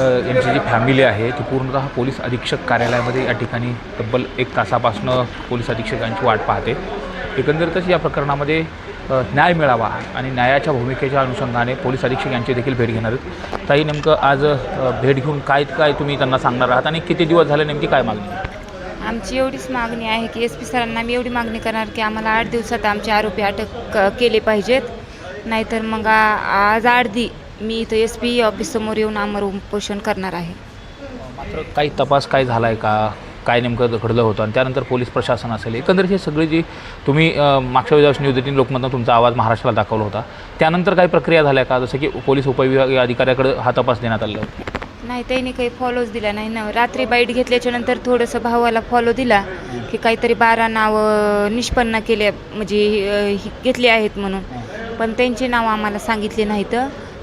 यांची जी फॅमिली आहे ती पूर्णतः पोलीस अधीक्षक कार्यालयामध्ये या ठिकाणी तब्बल 1 तासापासून पोलीस अधीक्षकांची वाट पाहते। एकंदरीतच या प्रकरणामध्ये न्याय मिळावा आणि न्यायाच्या भूमिकेच्या अनुषंगाने पोलीस अधीक्षक यांची देखील भेट घेणार आहेत। ताई, नेमकं आज भेट घेऊन काय काय तुम्ही त्यांना सांगणार आहात आणि किती दिवस झाले, नेमकी काय मागणी? आमची एवढीच मागणी आहे की SP सरांना मी एवढी मागणी करणार की आम्हाला 8 दिवसात आमचे आरोपी अटक केले पाहिजेत, नाहीतर मग आज 8 मी इथं SP ऑफिससमोर येऊन आमरण उपोषण करणार आहे। मात्र काही तपास काय झाला आहे का, काय नेमकं घडलं होतं आणि त्यानंतर पोलीस प्रशासन असेल, एकंदरीत हे सगळी जी तुम्ही मागच्या वेळेस न्यूज 18 लोकमतनं तुमचा आवाज महाराष्ट्राला दाखवला होता, त्यानंतर काही प्रक्रिया झाल्या का? जसं की पोलीस उपविभागीय अधिकाऱ्याकडे हा तपास देण्यात आला नाही, त्यांनी काही फॉलोच दिला नाही ना। रात्री बाईट घेतल्याच्या नंतर थोडंसं भावाला फॉलो दिला की काहीतरी 12 नावं निष्पन्न केले, म्हणजे घेतली आहेत म्हणून, पण त्यांचे नाव आम्हाला सांगितले नाहीत।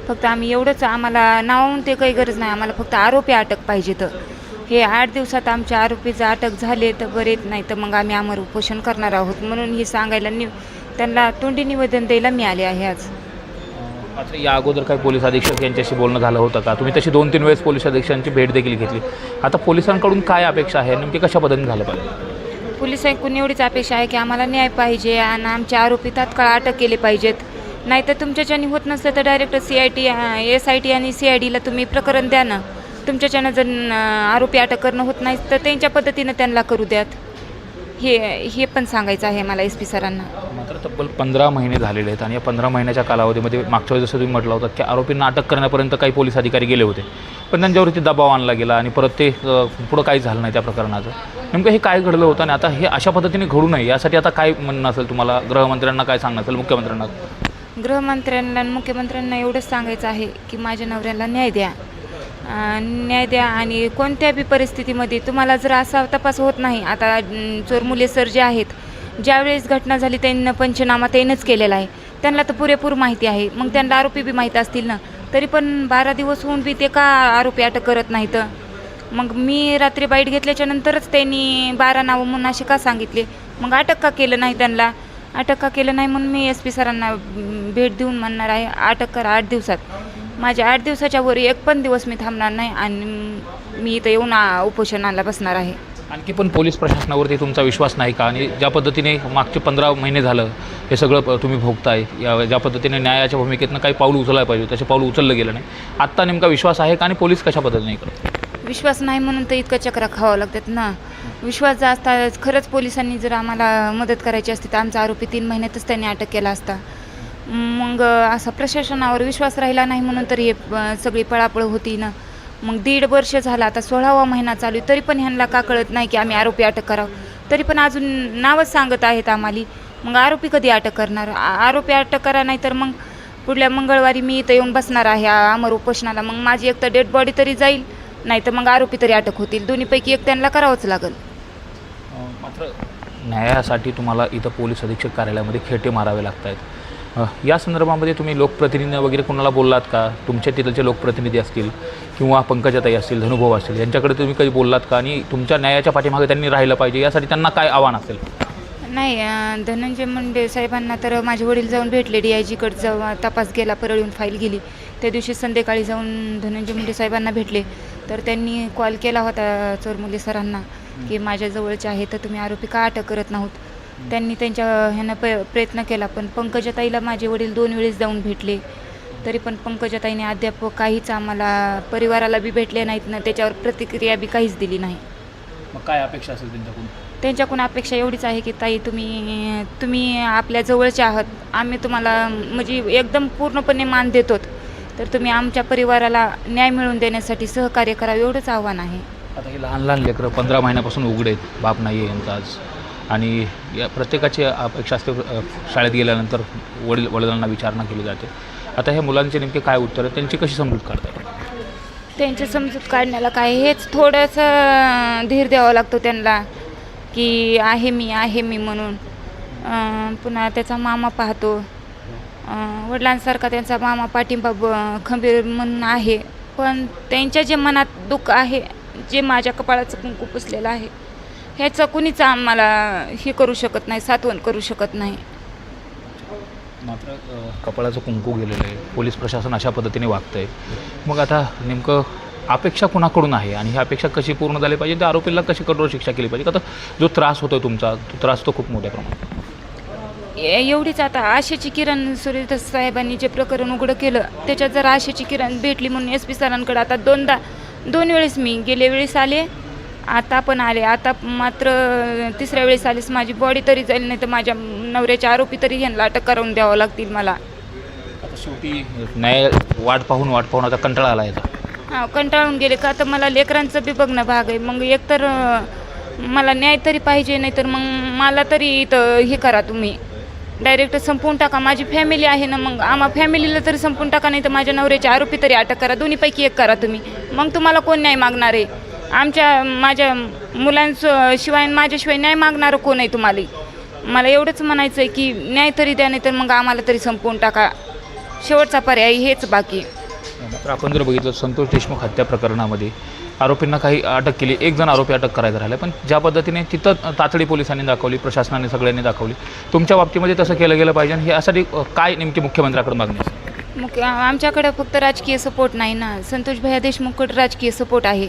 फक्त आम्ही एवढंच, आम्हाला नावाहून ते काही गरज नाही, आम्हाला फक्त आरोपी अटक पाहिजे। तर हे 8 दिवसात आमच्या आरोपीचं अटक झाले तर बरेच, नाही तर मग आम्ही आमरण उपोषण करणार आहोत म्हणून हे सांगायला त्यांना तोंडी निवेदन द्यायला मिळाले आहे आज। मात्र या अगोदर काही पोलीस अधीक्षक यांच्याशी बोलणं झालं होतं का? तुम्ही तशी 2-3 वेळेस पोलीस अधीक्षकांची भेट देखील घेतली, आता पोलिसांकडून काय अपेक्षा आहे, नेमकी कशा पद्धतीने झालं पाहिजे? पोलिसांकडून एवढीच अपेक्षा आहे की आम्हाला न्याय पाहिजे आणि आमचे आरोपी तात्काळ अटक केले पाहिजेत, नाहीतर तुमच्याच्याने होत नसलं तर डायरेक्ट CIT SIT आणि CIDला तुम्ही प्रकरण द्या ना। तुमच्याच्यानं जर आरोपी अटक करणं होत नाही तर त्यांच्या पद्धतीनं त्यांना करू द्यात, हे पण सांगायचं आहे मला SP सरांना। मात्र तब्बल 15 महिने झालेले आहेत आणि या 15 महिन्याच्या कालावधीमध्ये मागच्या वेळेस जसं तुम्ही म्हटलं होतं की आरोपींना अटक करण्यापर्यंत काही पोलीस अधिकारी गेले होते, पण त्यांच्यावरती दबाव आणला गेला आणि परत ते पुढं काही झालं नाही त्या प्रकरणाचं। नेमकं हे काय घडलं होतं आणि आता हे अशा पद्धतीने घडू नये यासाठी आता काय म्हणणं असेल तुम्हाला? गृहमंत्र्यांना काय सांगणं असेल, मुख्यमंत्र्यांना? गृहमंत्र्यांना आणि मुख्यमंत्र्यांना एवढंच सांगायचं आहे की माझ्या नवऱ्याला न्याय द्या, न्याय द्या आणि कोणत्या बी परिस्थितीमध्ये तुम्हाला जर असा तपास होत नाही, आता चोरमुले सर जे आहेत, ज्यावेळेस घटना झाली त्यांना पंचनामा त्यांनीच केलेला आहे, त्यांना तर पुरेपूर माहिती आहे, मग त्यांना आरोपी बी माहीत असतील ना, तरी पण 12 दिवस होऊन बी ते का आरोपी अटक करत नाहीत? मग मी रात्री बाईट घेतल्याच्या नंतरच त्यांनी 12 नावं म्हणून असे का सांगितले, मग अटक का केलं नाही? त्यांना अटक का केलं नाही म्हणून मी SP सरांना भेट देऊन म्हणणार आहे अटक करा 8 दिवसात। माझ्या 8 दिवसाच्या वर एक पण दिवस मी थांबणार नाही आणि मी इथं येऊन उपोषणाला बसणार आहे। आणखी पण पोलीस प्रशासनावरती तुमचा विश्वास नाही का? आणि ज्या पद्धतीने मागचे 15 महिने झालं हे सगळं तुम्ही भोगताय, ज्या पद्धतीने न्यायाच्या भूमिकेतनं काही पाऊल उचलायला पाहिजे तसे पाऊल उचललं गेलं नाही, आत्ता नेमका विश्वास आहे का? आणि पोलीस कशा पद्धतीने करतात? विश्वास नाही म्हणून तर इतकं चक्रा खावं लागतात ना। विश्वास जर असता, खरंच पोलिसांनी जर आम्हाला मदत करायची असती तर आमचा आरोपी 3 महिन्यातच त्यांनी अटक केला असता। मग असा प्रशासनावर विश्वास राहिला नाही म्हणून तर हे सगळी पळापळ होती ना। मग 1.5 वर्ष झाला, आता 16वा महिना चालू आहे, तरी पण ह्यांना का कळत नाही की आम्ही आरोपी अटक करावं? तरी पण अजून नावच सांगत आहेत आम्हाला, मग आरोपी कधी अटक करणार? आरोपी अटक करा, नाही तर मग पुढल्या मंगळवारी मी इथं येऊन बसणार आहे आमरण उपोषणाला। मग माझी एक तर डेड बॉडी तरी जाईल, नाही तर मग आरोपी तरी अटक होतील, दोन्हीपैकी एक त्यांना करावंच लागेल। मात्र न्यायासाठी तुम्हाला इथं पोलीस अधीक्षक कार्यालयामध्ये खेटे मारावे लागत आहेत, या संदर्भामध्ये तुम्ही लोकप्रतिनिधी वगैरे कोणाला बोललात का? तुमच्या तिथलचे लोकप्रतिनिधी असतील किंवा पंकजाताई असतील, धनुभाऊ असतील, यांच्याकडे तुम्ही कधी बोललात का? आणि तुमच्या न्यायाच्या पाठीमागे त्यांनी राहिलं पाहिजे यासाठी त्यांना काय आव्हान असेल? नाही, धनंजय मुंडे साहेबांना तर माझे वडील जाऊन भेटले, DIGकडे जाऊन तपास गेला, परळीहून फाईल गेली, त्या दिवशी संध्याकाळी जाऊन धनंजय मुंडे साहेबांना भेटले, तर त्यांनी कॉल केला होता चोरमुले सरांना की माझ्या जवळचे आहे तर तुम्ही आरोपी का अटक करत नाहीत? त्यांनी त्यांच्या ह्यानं प्रयत्न केला, पण पंकजाताईला माझे वडील 2 वेळेस जाऊन भेटले, तरी पण पंकजाताईने अद्याप काहीच आम्हाला, परिवाराला बी भेटले नाहीत ना, त्याच्यावर प्रतिक्रिया बी काहीच दिली नाही। मग काय अपेक्षा असेल त्यांच्याकडून? त्यांच्याकडून अपेक्षा एवढीच आहे की ताई तुम्ही आपल्या जवळचे आहात, आम्ही तुम्हाला म्हणजे एकदम पूर्णपणे मान देतो, तर तुम्ही आमच्या परिवाराला न्याय मिळवून देण्यासाठी सहकार्य करावं, एवढंच आव्हान आहे। आता हे लहान लहान लेकरं 15 महिन्यापासून उघडे आहेत, बाप नाही आहे यांचा आज, आणि या प्रत्येकाची अपेक्षा असते शाळेत गेल्यानंतर वडिलांना विचारणा केली जाते। आता ह्या मुलांचे नेमके काय उत्तर आहे, त्यांची कशी समजूत काढतात? त्यांची समजूत काढण्याला काय, हेच थोडंसं धीर द्यावं लागतो त्यांना की आहे मी म्हणून। पुन्हा त्याचा मामा पाहतो, वडिलांसारखा त्यांचा मामा पाठिंबा खंबीर म्हणून आहे, पण त्यांच्या जे मनात दुःख आहे, जे माझ्या कपाळाचं कुंकू पुसलेलं आहे, ह्याचं कुणीच आम्हाला हे करू शकत नाही, सात्वन करू शकत नाही। मात्र कपाळाचं कुंकू गेलेलं आहे, पोलीस प्रशासन अशा पद्धतीने वागतं आहे, मग आता नेमकं अपेक्षा कुणाकडून आहे आणि ही अपेक्षा कशी पूर्ण झाली पाहिजे, त्या आरोपीला कशी कठोर शिक्षा केली पाहिजे? का तर जो त्रास होतो तुमचा, तो त्रास तो खूप मोठ्या प्रमाणात. एवढीच आता आशेची किरण सूर्यदास साहेबांनी जे प्रकरण उघडं केलं त्याच्यात जर आशेची किरण भेटली म्हणून SP सरांकडे आता दोन वेळेस मी गेल्या वेळेस आले, आता पण आले. आता मात्र तिसऱ्या वेळेस आलेस माझी बॉडी तरी जाईल, नाही तर माझ्या नवऱ्याचे आरोपी तरी ह्यांना अटक करून द्यावं लागतील मला. आता शेवटी न्याय वाट पाहून आता कंटाळा आला याचा. हां, कंटाळून गेले का तर मला लेकरांचं बी बघणं भाग आहे. मग एकतर मला न्याय तरी पाहिजे, नाही तर मग मला तरी इथं हे करा तुम्ही, डायरेक्ट संपवून टाका. माझी फॅमिली आहे ना, मग आम्हा फॅमिलीला तरी संपवून टाका, नाही तर माझ्या नवऱ्याचे आरोपी तरी अटक करा. दोन्हीपैकी एक करा तुम्ही, मग तुम्हाला कोण न्याय मागणार आहे? माझ्या मुलांचं शिवाय माझ्याशिवाय न्याय मागणारं कोण आहे तुम्हाला? मला एवढंच म्हणायचं आहे की न्याय तरी द्या, नाही तर मग आम्हाला तरी संपवून टाका. शेवटचा पर्याय हेच बाकी. तर आपण जर बघितलं संतोष देशमुख हत्या प्रकरणामध्ये आरोपींना काही अटक केली, 1 जण आरोपी अटक करायचा राहिला, पण ज्या पद्धतीने तिथं तातडी पोलिसांनी दाखवली, प्रशासनाने सगळ्यांनी दाखवली, तुमच्या बाबतीमध्ये तसं केलं गेलं पाहिजे. आणि यासाठी काय नेमकी मुख्यमंत्र्याकडे मागणी असेल? आमच्याकडं फक्त राजकीय सपोर्ट नाही ना, संतोष भैया देशमुखकडे राजकीय सपोर्ट आहे,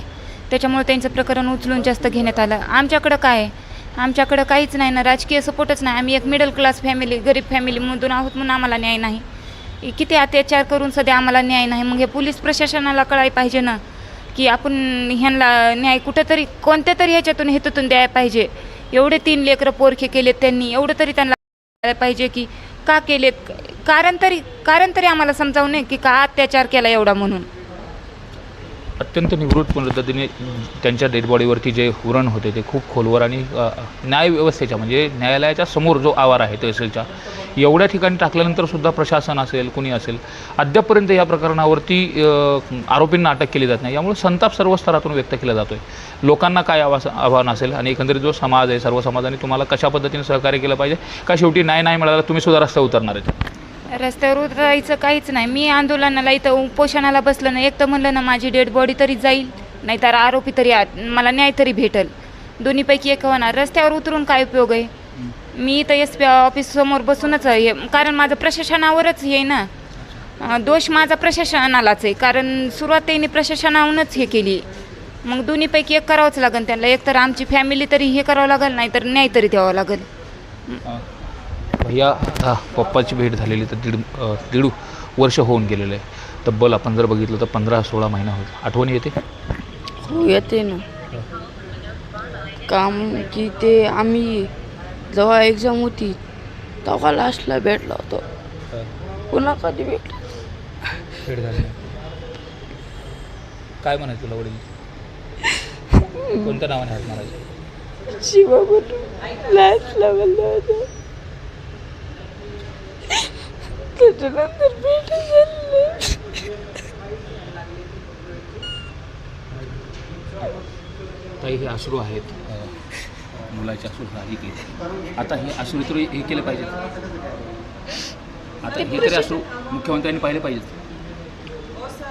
त्याच्यामुळे त्यांचं प्रकरण उचलून जास्त घेण्यात आलं. आमच्याकडं काय आहे? आमच्याकडं काहीच नाही ना, राजकीय सपोर्टच नाही. आम्ही एक मिडल क्लास फॅमिली, गरीब फॅमिलीमधून आहोत म्हणून आम्हाला न्याय नाही. किती अत्याचार करून सध्या आम्हाला न्याय नाही. मग हे पोलीस प्रशासनाला कळायला पाहिजे ना की आपण ह्यांना न्याय कुठंतरी कोणत्या तरी ह्याच्यातून हेतूतून द्यायला पाहिजे. एवढे 3 लेकरं पोरखे केलेत त्यांनी, एवढं तरी त्यांना कळायला पाहिजे की का केलेत, कारण तरी आम्हाला समजावून नये की का अत्याचार केला एवढा म्हणून. अत्यंत निवृत्त पद्धतीने त्यांच्या डेड बॉडीवरती जे उरण होते ते खूप खोलवर आणि न्यायव्यवस्थेच्या म्हणजे न्यायालयाच्या समोर जो आवार आहे तहसीलच्या एवढ्या ठिकाणी टाकल्यानंतरसुद्धा प्रशासन असेल कुणी असेल अद्यापपर्यंत या प्रकरणावरती आरोपींना अटक केली जात नाही. यामुळे संताप सर्व स्तरातून व्यक्त केला जातो आहे. लोकांना काय आव्हान असेल आणि एकंदरीत जो समाज आहे सर्व समाजाने तुम्हाला कशा पद्धतीने सहकार्य केलं पाहिजे? का शेवटी न्याय नाही मिळाला तुम्ही सुद्धा रस्त्यावर उतरणार आहेत? रस्त्यावर उतरायचं काहीच नाही. मी आंदोलनाला इथं उपोषणाला बसलं ना, एक तर म्हणलं ना माझी डेड बॉडी तरी जाईल, नाहीतर आरोपी तरी मला न्याय तरी भेटेल. दोन्हीपैकी एक होणार. रस्त्यावर उतरून काय उपयोग आहे? मी इथं SP ऑफिस समोर बसूनच आहे, कारण माझं प्रशासनावरच हे ना, दोष माझा प्रशासनालाच आहे, कारण सुरुवात त्यांनी प्रशासनाहूनच हे केली. मग दोन्हीपैकी एक करावंच लागेल त्यांना. एक तर आमची फॅमिली तरी हे करावं लागेल, नाही तर न्याय तरी द्यावं लागेल. भैया पप्पाची भेट झालेली तर दीड वर्ष होऊन गेलेलं आहे. तब्बल आपण जर बघितलं तर 15-16 महिना होत. आठवणी येते? हो येते ना. काम की ते आम्ही जेव्हा एक्झाम होती तेव्हा लास्टला भेटला होतो. पुन्हा कधी भेट झाली काय म्हणायचं तुला वडील? कोणत्या नावाने हात मारायचे? शिवा म्हणून लास्टला बोललं होतं. त्याच्यानंतर भेट झाली. ताई हे अश्रू आहेत, मुलाचे अश्रू साहजिक आहेत. आता हे अश्रू तरी हे केलं पाहिजे. आता हे तरी अश्रू मुख्यमंत्र्यांनी पाहिले पाहिजेत.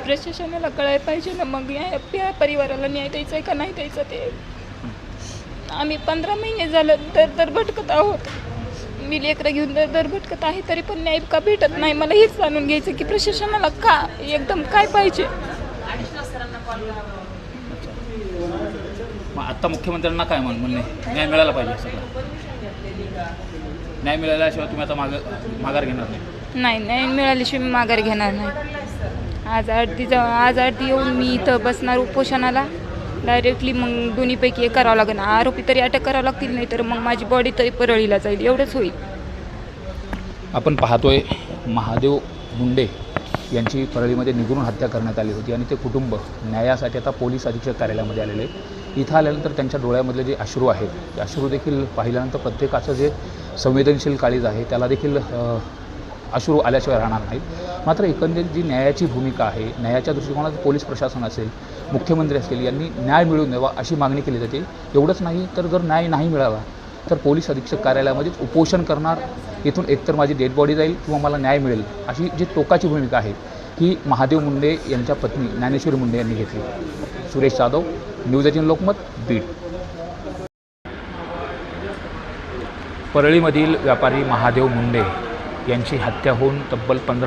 प्रशासनाला कळायला पाहिजे ना, मग या परिवाराला न्याय द्यायचा आहे का नाही द्यायचा ते. आम्ही 15 महिने झालं दर भटकत आहोत. मी लेकरं घेऊन दर भटकत आहे, तरी पण न्याय का भेटत नाही. मला हेच जाणून घ्यायचं की प्रशासनाला का एकदम काय पाहिजे. मग आत्ता मुख्यमंत्र्यांना काय म्हणणे? न्याय मिळाला पाहिजे. सगळं न्याय मिळाल्याशिवाय तुम्ही आता माघार घेणार नाही? नाही, न्याय मिळाल्याशिवाय मी माघार घेणार नाही. आज आरती येऊन मी इथं बसणार उपोषणाला. डायरेक्टली मग दोन्हीपैकी एक करावं लागेल. आरोपी तरी अटक करावं लागतील, नाही तर मग माझी बॉडी तरी परळीला जाईल. एवढंच होईल. आपण पाहतोय महादेव मुंडे यांची परळीमध्ये निगुरून हत्या करण्यात आली होती आणि ते कुटुंब न्यायासाठी आता पोलीस अधीक्षक कार्यालयामध्ये आलेले. इथं आल्यानंतर त्यांच्या डोळ्यामधले जे अश्रू आहेत ते अश्रू देखील पाहिल्यानंतर प्रत्येकाचं जे संवेदनशील काळीज आहे त्याला देखील अश्रू आल्याशिवाय राहणार नाहीत. मात्र एकंदरीत जी न्यायाची भूमिका आहे, न्यायाच्या दृष्टिकोनात पोलीस प्रशासन असेल, मुख्यमंत्री असतील यांनी न्याय मिळवून द्यावा अशी मागणी केली जाते. एवढंच नाही तर जर न्याय नाही मिळाला तर पोलीस अधीक्षक कार्यालयामध्येच उपोषण करणार. इथून एकतर माझी डेड बॉडी जाईल किंवा मला न्याय मिळेल अशी जी टोकाची भूमिका आहे ही महादेव मुंडे यांच्या पत्नी ज्ञानेश्वरी मुंडे यांनी घेतली. सुरेश जाधव, न्यूज 18 लोकमत, बीड. परळीमधील व्यापारी महादेव मुंडे यांची हत्या होऊन तब्बल 15